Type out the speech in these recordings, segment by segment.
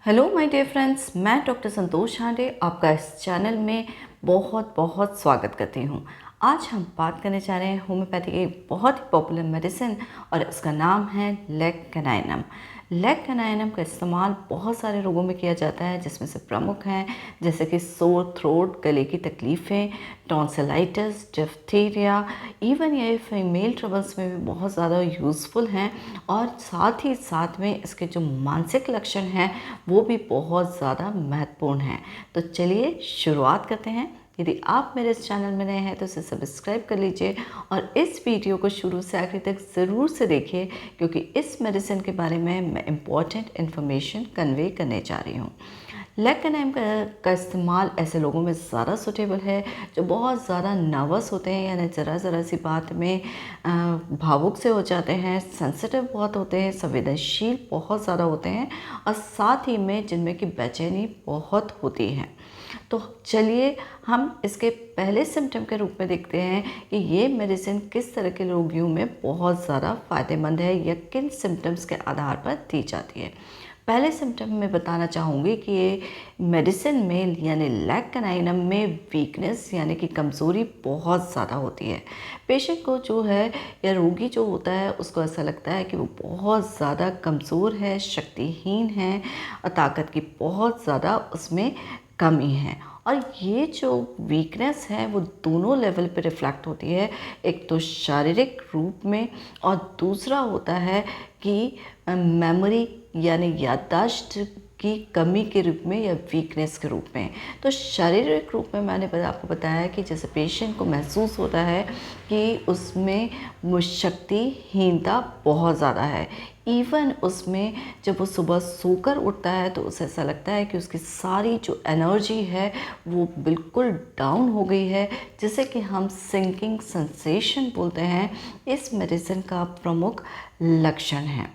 Hello my dear friends, मैं doctor संतोष हांडे आपका इस चैनल में बहुत बहुत स्वागत करती हूँ। आज हम बात करने जा रहे हैं होम्योपैथी की एक बहुत ही पॉपुलर मेडिसिन और इसका नाम है लेग कैनाइनम। लेग कैनाइनम का इस्तेमाल बहुत सारे रोगों में किया जाता है, जिसमें से प्रमुख हैं जैसे कि सोर थ्रोट, गले की तकलीफ़ें, टॉन्सिलाइटिस, डिफ्थीरिया, इवन ये फीमेल ट्रबल्स में भी बहुत ज़्यादा यूज़फुल हैं। और साथ ही साथ में इसके जो मानसिक लक्षण हैं वो भी बहुत ज़्यादा महत्वपूर्ण हैं। तो चलिए शुरुआत करते हैं। यदि आप मेरे इस चैनल में नए हैं तो इसे सब्सक्राइब कर लीजिए और इस वीडियो को शुरू से आखिर तक ज़रूर से देखिए, क्योंकि इस मेडिसिन के बारे में मैं इम्पॉर्टेंट इन्फॉर्मेशन कन्वे करने जा रही हूँ। लेग कैनाइनम का इस्तेमाल ऐसे लोगों में ज़्यादा सूटेबल है जो बहुत ज़्यादा नर्वस होते हैं, यानी ज़रा सी बात में भावुक से हो जाते हैं, सेंसिटिव बहुत होते हैं, संवेदनशील बहुत ज़्यादा होते हैं और साथ ही में जिनमें कि बेचैनी बहुत होती है। तो चलिए हम इसके पहले सिम्टम के रूप में देखते हैं कि ये मेडिसिन किस तरह के रोगियों में बहुत ज़्यादा फ़ायदेमंद है या किन सिम्टम्स के आधार पर दी जाती है। पहले सिम्टम में बताना चाहूँगी कि ये मेडिसिन में यानी लेग कैनाइनम में वीकनेस यानी कि कमज़ोरी बहुत ज़्यादा होती है। पेशेंट को जो है या रोगी जो होता है उसको ऐसा लगता है कि वो बहुत ज़्यादा कमज़ोर है, शक्तिहीन है और ताकत की बहुत ज़्यादा उसमें कमी है। और ये जो वीकनेस है वो दोनों लेवल पे रिफ्लेक्ट होती है, एक तो शारीरिक रूप में और दूसरा होता है कि मेमोरी यानी याददाश्त की कमी के रूप में या वीकनेस के रूप में। तो शारीरिक रूप में मैंने आपको बताया कि जैसे पेशेंट को महसूस होता है कि उसमें शक्तिहीनता बहुत ज़्यादा है। इवन उसमें जब वो सुबह सोकर उठता है तो उसे ऐसा लगता है कि उसकी सारी जो एनर्जी है वो बिल्कुल डाउन हो गई है, जिसे कि हम सिंकिंग सेंसेशन बोलते हैं। इस मेडिसिन का प्रमुख लक्षण है।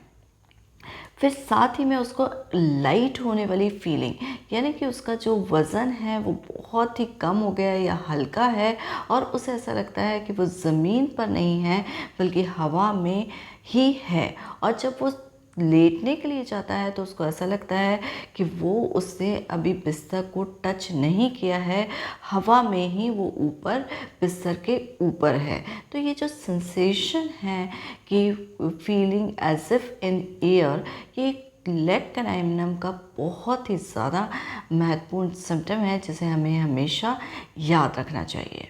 फिर साथ ही में उसको लाइट होने वाली फीलिंग, यानी कि उसका जो वज़न है वो बहुत ही कम हो गया है या हल्का है और उसे ऐसा लगता है कि वो ज़मीन पर नहीं है बल्कि हवा में ही है। और जब वो लेटने के लिए जाता है तो उसको ऐसा लगता है कि वो उसने अभी बिस्तर को टच नहीं किया है, हवा में ही वो ऊपर बिस्तर के ऊपर है। तो ये जो सेंसेशन है कि feeling as if in air, ये लेग कैनाइनम का बहुत ही ज़्यादा महत्वपूर्ण सिम्टम है जिसे हमें हमेशा याद रखना चाहिए।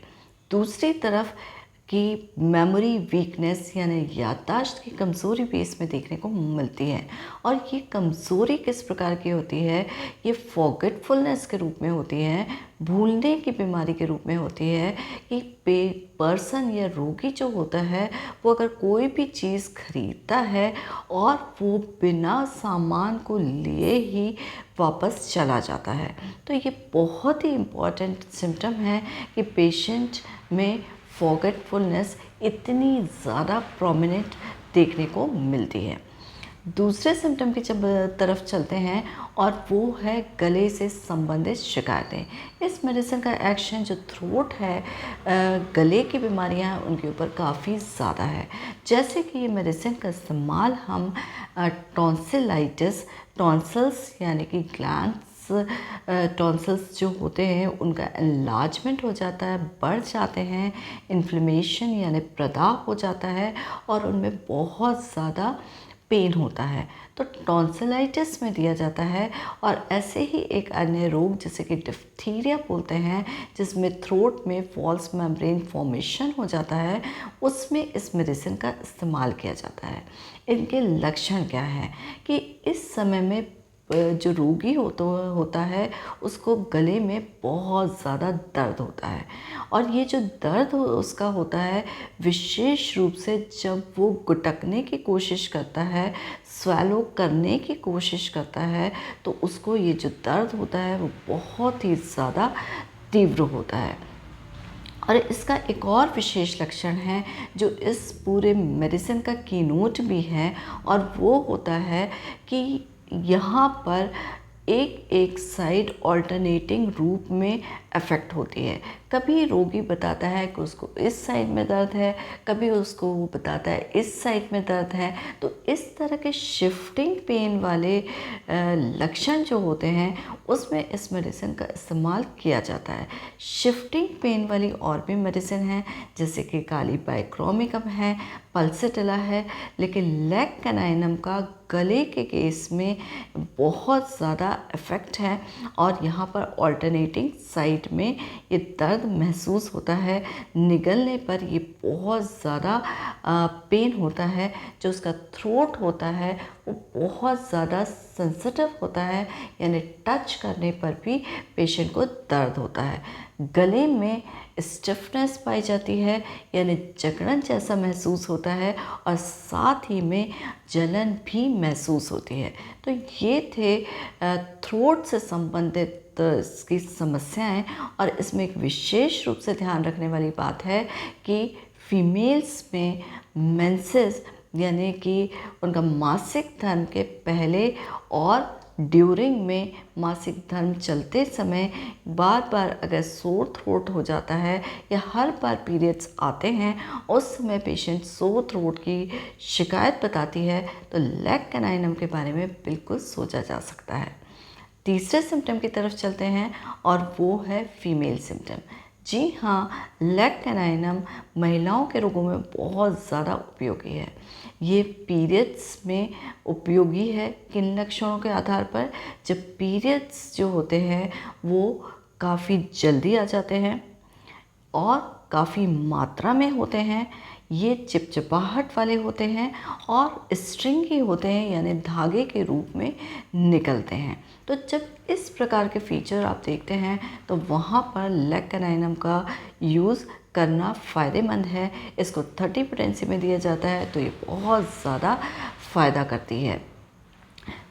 दूसरी तरफ कि मेमोरी वीकनेस यानी याददाश्त की कमज़ोरी भी इसमें देखने को मिलती है। और ये कमज़ोरी किस प्रकार की होती है? ये फॉरगेटफुलनेस के रूप में होती है, भूलने की बीमारी के रूप में होती है कि पर्सन या रोगी जो होता है वो अगर कोई भी चीज़ खरीदता है और वो बिना सामान को लिए ही वापस चला जाता है, तो ये बहुत ही इम्पॉर्टेंट सिम्टम है कि पेशेंट में फॉरगेटफुलनेस इतनी ज़्यादा प्रोमिनेंट देखने को मिलती है। दूसरे सिम्टम की जब तरफ चलते हैं और वो है गले से संबंधित शिकायतें। इस मेडिसिन का एक्शन जो थ्रोट है, गले की बीमारियां हैं उनके ऊपर काफ़ी ज़्यादा है। जैसे कि ये मेडिसिन का इस्तेमाल हम टॉन्सिलाइटिस, टॉन्सिल्स यानी कि ग्लैंड्स, टॉन्सिल्स जो होते हैं उनका एनलार्जमेंट हो जाता है, बढ़ जाते हैं, इन्फ्लेमेशन यानी प्रदाह हो जाता है और उनमें बहुत ज़्यादा पेन होता है, तो टॉन्सिलाइटिस में दिया जाता है। और ऐसे ही एक अन्य रोग जिसे कि डिफ्थीरिया बोलते हैं, जिसमें थ्रोट में फॉल्स मेम्ब्रेन फॉर्मेशन हो जाता है, उसमें इस मेडिसिन का इस्तेमाल किया जाता है। इनके लक्षण क्या हैं कि इस समय में जो रोगी होता है उसको गले में बहुत ज़्यादा दर्द होता है। और ये जो दर्द उसका होता है विशेष रूप से जब वो गुटकने की कोशिश करता है, स्वैलो करने की कोशिश करता है, तो उसको ये जो दर्द होता है वो बहुत ही ज़्यादा तीव्र होता है। और इसका एक और विशेष लक्षण है जो इस पूरे मेडिसिन का कीनोट भी है, और वो होता है कि यहाँ पर एक साइड ऑल्टरनेटिंग रूप में अफेक्ट होती है। कभी रोगी बताता है कि उसको इस साइड में दर्द है, कभी उसको वो बताता है इस साइड में दर्द है। तो इस तरह के शिफ्टिंग पेन वाले लक्षण जो होते हैं उसमें इस मेडिसिन का इस्तेमाल किया जाता है। शिफ्टिंग पेन वाली और भी मेडिसिन हैं, जैसे कि काली बाइक्रोमिकम है, पल्सिटिला है, लेकिन लेग कैनाइनम का गले के केस में बहुत ज़्यादा इफ़ेक्ट है और यहाँ पर ऑल्टरनेटिंग साइड में ये दर्द महसूस होता है। निगलने पर ये बहुत ज़्यादा पेन होता है। जो उसका थ्रोट होता है वो बहुत ज़्यादा सेंसिटिव होता है, यानी टच करने पर भी पेशेंट को दर्द होता है। गले में स्टिफनेस पाई जाती है, यानी जकड़न जैसा महसूस होता है और साथ ही में जलन भी महसूस होती है। तो ये थे थ्रोट से संबंधित इसकी समस्याएं। और इसमें एक विशेष रूप से ध्यान रखने वाली बात है कि फीमेल्स में मेंसेस यानी कि उनका मासिक धर्म के पहले और ड्यूरिंग में मासिक धर्म चलते समय बार बार अगर सोर थ्रोट हो जाता है या हर बार पीरियड्स आते हैं, उस समय पेशेंट सोर थ्रोट की शिकायत बताती है, तो लेग कैनाइनम के बारे में बिल्कुल सोचा जा सकता है। तीसरे सिम्टम की तरफ चलते हैं और वो है फीमेल सिम्टम। जी हाँ, लेग कैनाइनम महिलाओं के रोगों में बहुत ज़्यादा उपयोगी है। ये पीरियड्स में उपयोगी है। किन लक्षणों के आधार पर? जब पीरियड्स जो होते हैं वो काफ़ी जल्दी आ जाते हैं और काफ़ी मात्रा में होते हैं, ये चिपचिपाहट वाले होते हैं और स्ट्रिंगी होते हैं, यानी धागे के रूप में निकलते हैं। तो जब इस प्रकार के फीचर आप देखते हैं तो वहाँ पर लेग कैनाइनम का यूज़ करना फ़ायदेमंद है। इसको 30 पोटेंसी में दिया जाता है, तो ये बहुत ज़्यादा फ़ायदा करती है।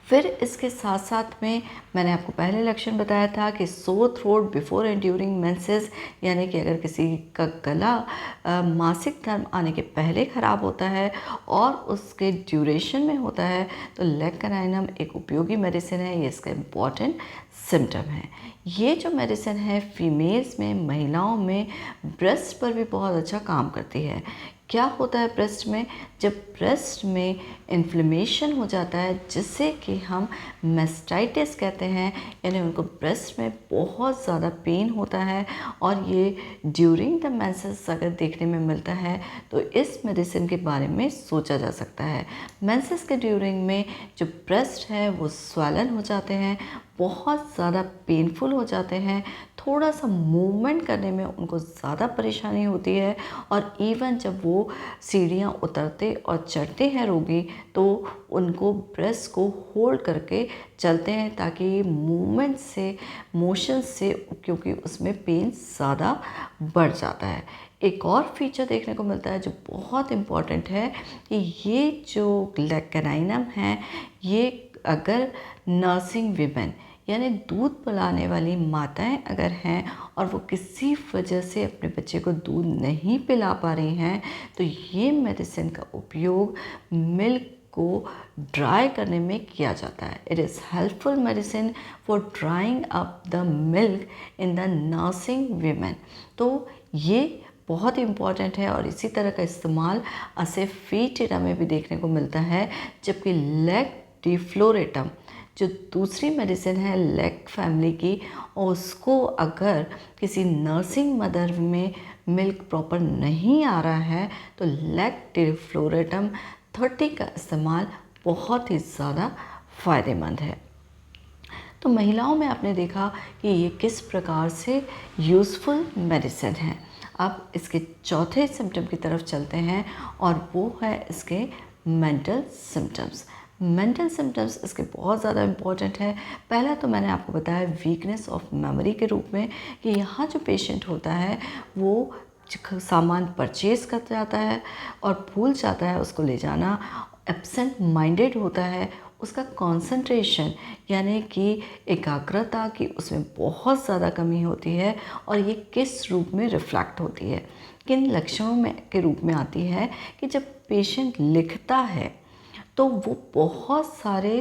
फिर इसके साथ साथ में मैंने आपको पहले लक्षण बताया था कि sore throat before and during menses, यानी कि अगर किसी का गला मासिक धर्म आने के पहले ख़राब होता है और उसके ड्यूरेशन में होता है, तो लेग कैनाइनम एक उपयोगी मेडिसिन है। ये इसका इम्पॉर्टेंट सिम्टम है। ये जो मेडिसिन है फीमेल्स में, महिलाओं में ब्रेस्ट पर भी बहुत अच्छा काम करती है। क्या होता है ब्रेस्ट में? जब ब्रेस्ट में इन्फ्लेमेशन हो जाता है, जिससे कि हम मेस्टाइटिस कहते हैं, यानी उनको ब्रेस्ट में बहुत ज़्यादा पेन होता है और ये ड्यूरिंग द मेंसेस अगर देखने में मिलता है तो इस मेडिसिन के बारे में सोचा जा सकता है। मेंसेस के ड्यूरिंग में जो ब्रेस्ट है वो स्वैलन हो जाते हैं, बहुत ज़्यादा पेनफुल हो जाते हैं, थोड़ा सा मूवमेंट करने में उनको ज़्यादा परेशानी होती है और इवन जब वो सीढ़ियाँ उतरते और चढ़ते हैं रोगी, तो उनको ब्रेस्ट को होल्ड करके चलते हैं ताकि मूवमेंट से, मोशन से, क्योंकि उसमें पेन ज़्यादा बढ़ जाता है। एक और फीचर देखने को मिलता है जो बहुत इम्पॉर्टेंट है कि ये जो लेग कैनाइनम है, ये अगर नर्सिंग वीमेन यानी दूध पिलाने वाली माताएं अगर हैं और वो किसी वजह से अपने बच्चे को दूध नहीं पिला पा रही हैं, तो ये मेडिसिन का उपयोग मिल्क को ड्राई करने में किया जाता है। It is helpful medicine for drawing up the milk in the nursing women. तो ये बहुत इम्पॉर्टेंट है और इसी तरह का इस्तेमाल असेफेटिडा में भी देखने को मिलता है। जबकि लेग डिफ्लोरेटम जो दूसरी मेडिसिन है लेग फैमिली की, और उसको अगर किसी नर्सिंग मदर में मिल्क प्रॉपर नहीं आ रहा है तो लेग डिफ्लोरेटम 30 का इस्तेमाल बहुत ही ज़्यादा फ़ायदेमंद है। तो महिलाओं में आपने देखा कि ये किस प्रकार से यूज़फुल मेडिसिन है। अब इसके चौथे सिम्टम की तरफ चलते हैं और वो है इसके मेंटल सिम्टम्स। मेंटल सिम्टम्स इसके बहुत ज़्यादा इम्पॉर्टेंट है। पहला तो मैंने आपको बताया वीकनेस ऑफ मेमोरी के रूप में कि यहाँ जो पेशेंट होता है वो सामान परचेज़ कर जाता है और भूल जाता है उसको ले जाना, एब्सेंट माइंडेड होता है, उसका कंसंट्रेशन यानी कि एकाग्रता की उसमें बहुत ज़्यादा कमी होती है। और ये किस रूप में रिफ्लेक्ट होती है, किन लक्षणों में के रूप में आती है कि जब पेशेंट लिखता है तो वो बहुत सारे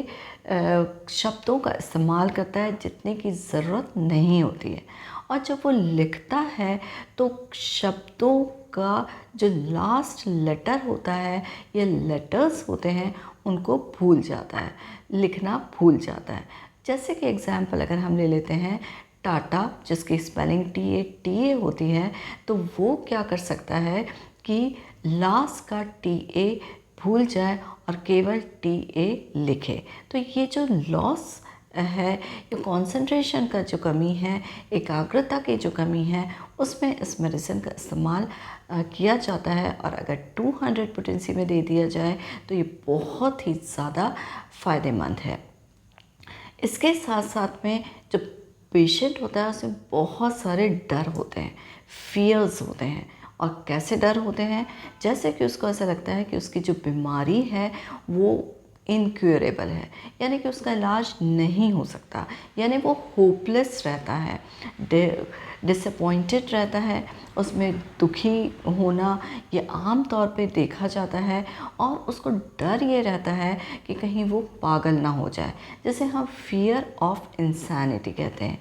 शब्दों का इस्तेमाल करता है जितने की ज़रूरत नहीं होती है। और जब वो लिखता है तो शब्दों का जो लास्ट लेटर होता है या लेटर्स होते हैं उनको भूल जाता है, लिखना भूल जाता है। जैसे कि एग्ज़ाम्पल अगर हम ले लेते हैं टाटा, जिसकी स्पेलिंग TA होती है, तो वो क्या कर सकता है कि लास्ट का TA भूल जाए और केवल TA लिखे। तो ये जो लॉस है, ये कंसंट्रेशन का जो कमी है, एकाग्रता की जो कमी है, उसमें इस मेडिसिन का इस्तेमाल किया जाता है। और अगर 200 पोटेंसी में दे दिया जाए तो ये बहुत ही ज़्यादा फ़ायदेमंद है। इसके साथ साथ में जो पेशेंट होता है उसमें बहुत सारे डर होते हैं, फियर्स होते हैं। और कैसे डर होते हैं? जैसे कि उसको ऐसा लगता है कि उसकी जो बीमारी है वो इनक्योरेबल है, यानी कि उसका इलाज नहीं हो सकता, यानी वो होपलेस रहता है, डिसअपॉइंटेड रहता है, उसमें दुखी होना ये आम तौर पे देखा जाता है। और उसको डर ये रहता है कि कहीं वो पागल ना हो जाए, जिसे हम फियर ऑफ इंसैनिटी कहते हैं।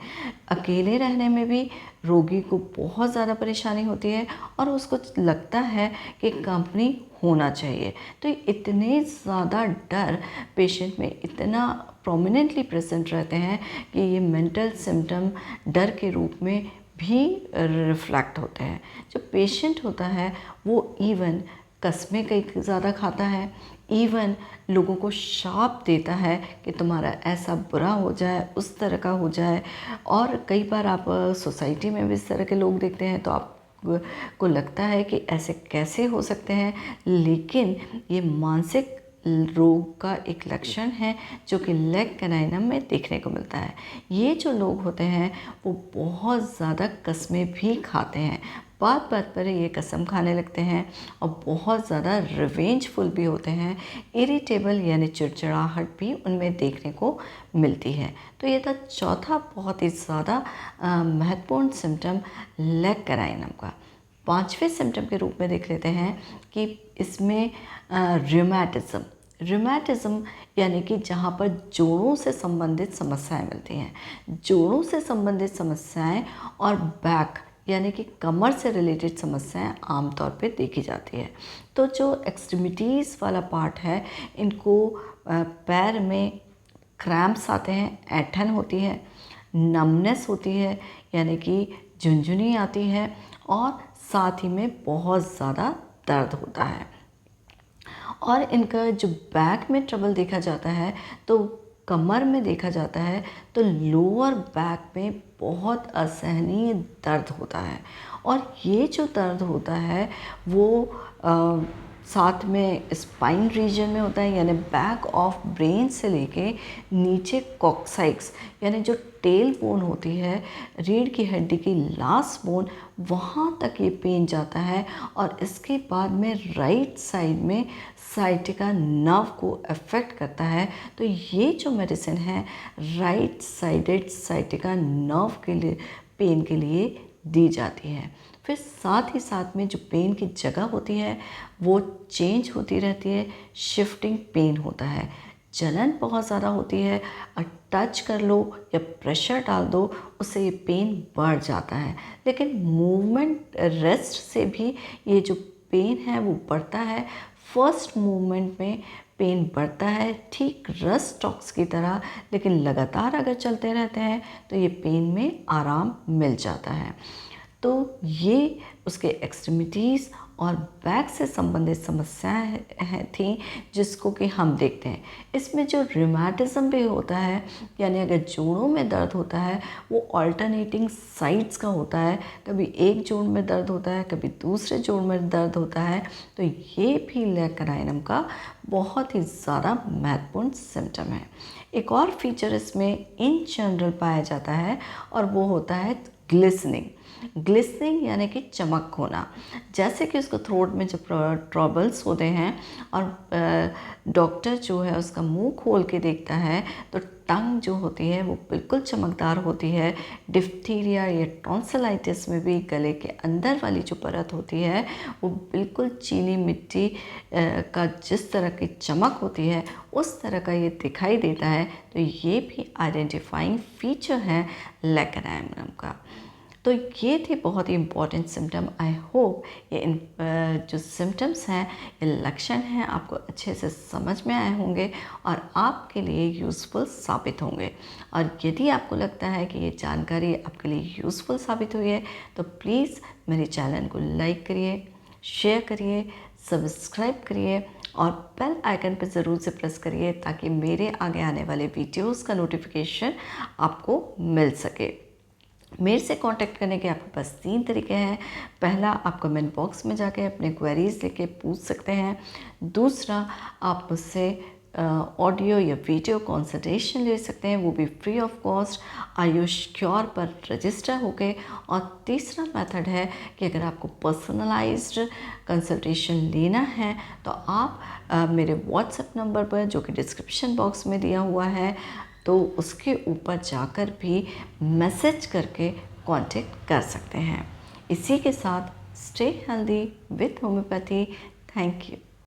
अकेले रहने में भी रोगी को बहुत ज़्यादा परेशानी होती है और उसको लगता है कि कंपनी होना चाहिए। तो इतने ज़्यादा डर पेशेंट में इतना प्रोमिनेंटली प्रेजेंट रहते हैं कि ये मेंटल सिम्टम डर के रूप में भी रिफ्लेक्ट होते हैं। जो पेशेंट होता है वो इवन कस्में कई ज़्यादा खाता है, इवन लोगों को शाप देता है कि तुम्हारा ऐसा बुरा हो जाए, उस तरह का हो जाए। और कई बार आप सोसाइटी में भी इस तरह के लोग देखते हैं तो आप को लगता है कि ऐसे कैसे हो सकते हैं, लेकिन ये मानसिक रोग का एक लक्षण है जो कि लेग कैनाइनम में देखने को मिलता है। ये जो लोग होते हैं वो बहुत ज़्यादा कस्में भी खाते हैं, बात बात पर ये कसम खाने लगते हैं और बहुत ज़्यादा रिवेंजफुल भी होते हैं। इरिटेबल यानी चिड़चिड़ाहट भी उनमें देखने को मिलती है। तो ये था चौथा बहुत ही ज़्यादा महत्वपूर्ण सिम्टम लेग कैनाइनम का। पांचवें सिम्टम के रूप में देख लेते हैं कि इसमें रूमेटिज्म यानी कि जहाँ पर जोड़ों से संबंधित समस्याएं मिलती हैं। जोड़ों से संबंधित समस्याएं और बैक यानी कि कमर से रिलेटेड समस्याएं आमतौर पे देखी जाती है। तो जो एक्सट्रीमिटीज़ वाला पार्ट है, इनको पैर में क्रैम्प्स आते हैं, ऐंठन होती है, नमनेस होती है यानी कि झुनझुनी आती है, और साथ ही में बहुत ज़्यादा दर्द होता है। और इनका जो बैक में ट्रबल देखा जाता है तो कमर में देखा जाता है, तो लोअर बैक में बहुत असहनीय दर्द होता है। और ये जो दर्द होता है वो साथ में स्पाइन रीजन में होता है, यानी बैक ऑफ ब्रेन से लेके नीचे कॉक्साइक्स यानी जो टेल बोन होती है, रीढ़ की हड्डी की लास्ट बोन, वहाँ तक ये पेन जाता है। और इसके बाद में राइट साइड में साइटिका नर्व को अफेक्ट करता है। तो ये जो मेडिसिन है राइट साइडेड साइटिका नर्व के लिए पेन के लिए दी जाती है। फिर साथ ही साथ में जो पेन की जगह होती है वो चेंज होती रहती है, शिफ्टिंग पेन होता है, जलन बहुत ज़्यादा होती है, और टच कर लो या प्रेशर डाल दो उससे ये पेन बढ़ जाता है। लेकिन मूवमेंट रेस्ट से भी ये जो पेन है वो बढ़ता है। फर्स्ट मूवमेंट में पेन बढ़ता है ठीक रस्ट स्टॉक्स की तरह, लेकिन लगातार अगर चलते रहते हैं तो ये पेन में आराम मिल जाता है। तो ये उसके एक्सट्रीमिटीज़ और बैक से संबंधित समस्याएं थी जिसको कि हम देखते हैं। इसमें जो रूमेटिज्म भी होता है, यानी अगर जोड़ों में दर्द होता है वो ऑल्टरनेटिंग साइड्स का होता है, कभी एक जोड़ में दर्द होता है, कभी दूसरे जोड़ में दर्द होता है। तो ये भी लेग कैनाइनम का बहुत ही ज़्यादा महत्वपूर्ण सिम्टम है। एक और फीचर इसमें इन जनरल पाया जाता है और वो होता है ग्लिसनिंग। ग्लिसनिंग यानी कि चमक होना, जैसे कि उसको थ्रोट में जब ट्रबल्स होते हैं और डॉक्टर जो है उसका मुंह खोल के देखता है तो टंग जो होती है वो बिल्कुल चमकदार होती है। डिफ्थीरिया या टॉन्सिलाइटिस में भी गले के अंदर वाली जो परत होती है वो बिल्कुल चीनी मिट्टी का जिस तरह की चमक होती है उस तरह का ये दिखाई देता है। तो ये भी आइडेंटिफाइंग फीचर है लेकेनायमियम का। तो ये थे बहुत ही इम्पॉर्टेंट सिम्टम। आई होप ये जो सिम्टम्स हैं, ये लक्षण हैं, आपको अच्छे से समझ में आए होंगे और आपके लिए यूज़फुल साबित होंगे। और यदि आपको लगता है कि ये जानकारी आपके लिए यूज़फुल साबित हुई है तो प्लीज़ मेरे चैनल को लाइक करिए, शेयर करिए, सब्सक्राइब करिए और बेल आइकन पर ज़रूर से प्रेस करिए ताकि मेरे आगे आने वाले वीडियोज़ का नोटिफिकेशन आपको मिल सके। मेरे से कांटेक्ट करने के आपके पास 3 तरीके हैं। पहला, आप कमेंट बॉक्स में जाके अपने क्वेरीज लेके पूछ सकते हैं। दूसरा, आप मुझसे ऑडियो या वीडियो कंसल्टेशन ले सकते हैं, वो भी free of cost Ayush cure पर रजिस्टर होके। और तीसरा मेथड है कि अगर आपको पर्सनलाइज्ड कंसल्टेशन लेना है तो आप मेरे व्हाट्सएप नंबर पर, जो कि डिस्क्रिप्शन बॉक्स में दिया हुआ है, तो उसके ऊपर जाकर भी मैसेज करके कांटेक्ट कर सकते हैं। इसी के साथ stay healthy with homeopathy. Thank you.